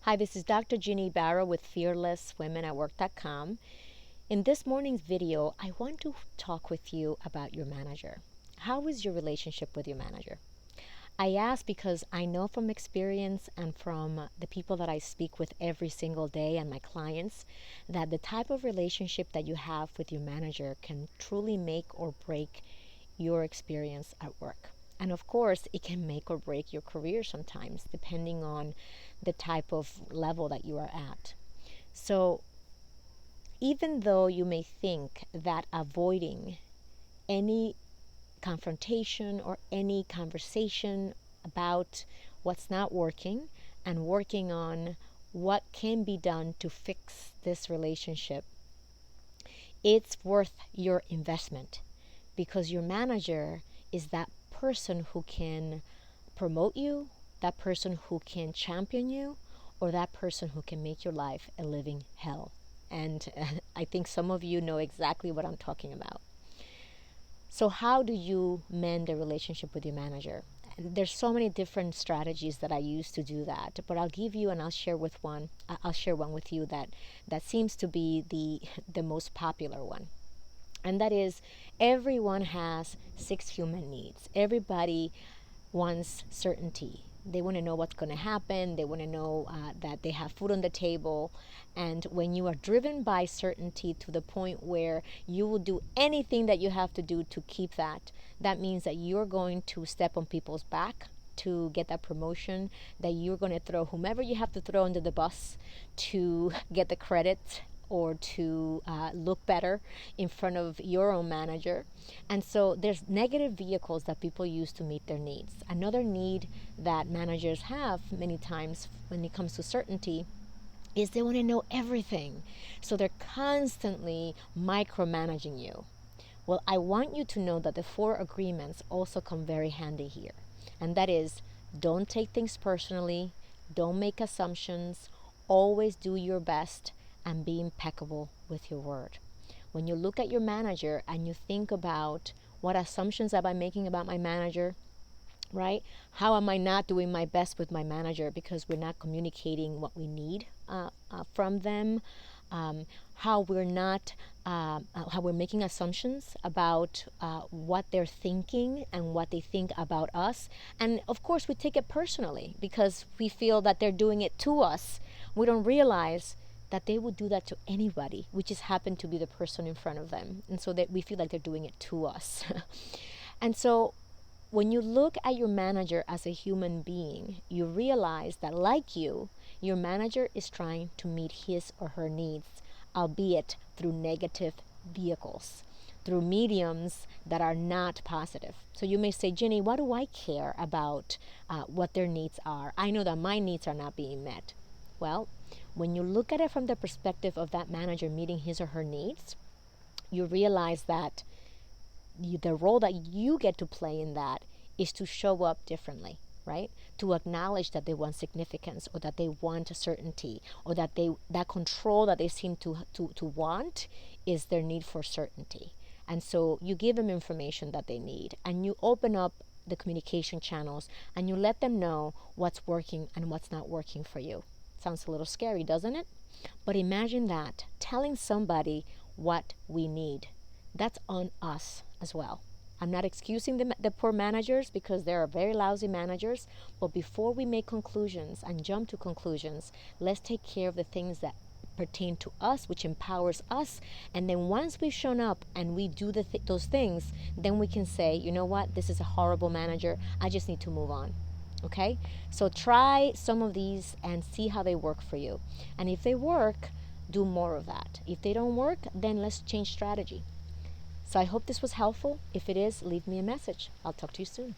Hi, this is Dr. Ginny Barrow with FearlessWomenAtWork.com. In this morning's video, I want to talk with you about your manager. How is your relationship with your manager? I ask because I know from experience and from the people that I speak with every single day and my clients that the type of relationship that you have with your manager can truly make or break your experience at work. And of course, it can make or break your career sometimes, depending on the type of level that you are at. So, even though you may think that avoiding any confrontation or any conversation about what's not working and working on what can be done to fix this relationship, it's worth your investment, because your manager is that person who can promote you, that person who can champion you, or that person who can make your life a living hell. And I think some of you know exactly what I'm talking about. So how do you mend a relationship with your manager? There's so many different strategies that I use to do that, but I'll give you and I'll share one with you that seems to be the most popular one. And that is, everyone has 6 human needs. Everybody wants certainty. They want to know what's going to happen. They want to know that they have food on the table. And when you are driven by certainty to the point where you will do anything that you have to do to keep that, that means that you're going to step on people's back to get that promotion, that you're going to throw whomever you have to throw under the bus to get the credit or to look better in front of your own manager. And so there's negative vehicles that people use to meet their needs. Another need that managers have many times when it comes to certainty is they want to know everything. So they're constantly micromanaging you. Well, I want you to know that the 4 agreements also come very handy here. And that is, don't take things personally, don't make assumptions, always do your best, and be impeccable with your word. When you look at your manager and you think about what assumptions am I making about my manager, right? How am I not doing my best with my manager because we're not communicating what we need from them? How we're not, how we're making assumptions about what they're thinking and what they think about us. And of course, we take it personally because we feel that they're doing it to us. We don't realize that they would do that to anybody. We just happen to be the person in front of them. And so that we feel like they're doing it to us. And so when you look at your manager as a human being, you realize that, like you, your manager is trying to meet his or her needs, albeit through negative vehicles, through mediums that are not positive. So you may say, Ginny, why do I care about what their needs are? I know that my needs are not being met. Well, when you look at it from the perspective of that manager meeting his or her needs, you realize that the role that you get to play in that is to show up differently, right? To acknowledge that they want significance, or that they want certainty, or that that control that they seem to want is their need for certainty. And so you give them information that they need, and you open up the communication channels, and you let them know what's working and what's not working for you. Sounds a little scary, doesn't it? But imagine that, telling somebody what we need. That's on us as well. I'm not excusing the poor managers, because there are very lousy managers, but before we make conclusions and jump to conclusions, let's take care of the things that pertain to us, which empowers us. And then once we've shown up and we do those things, then we can say, you know what, this is a horrible manager, I just need to move on. Okay, so try some of these and see how they work for you. And if they work, do more of that. If they don't work, then let's change strategy. So I hope this was helpful. If it is, leave me a message. I'll talk to you soon.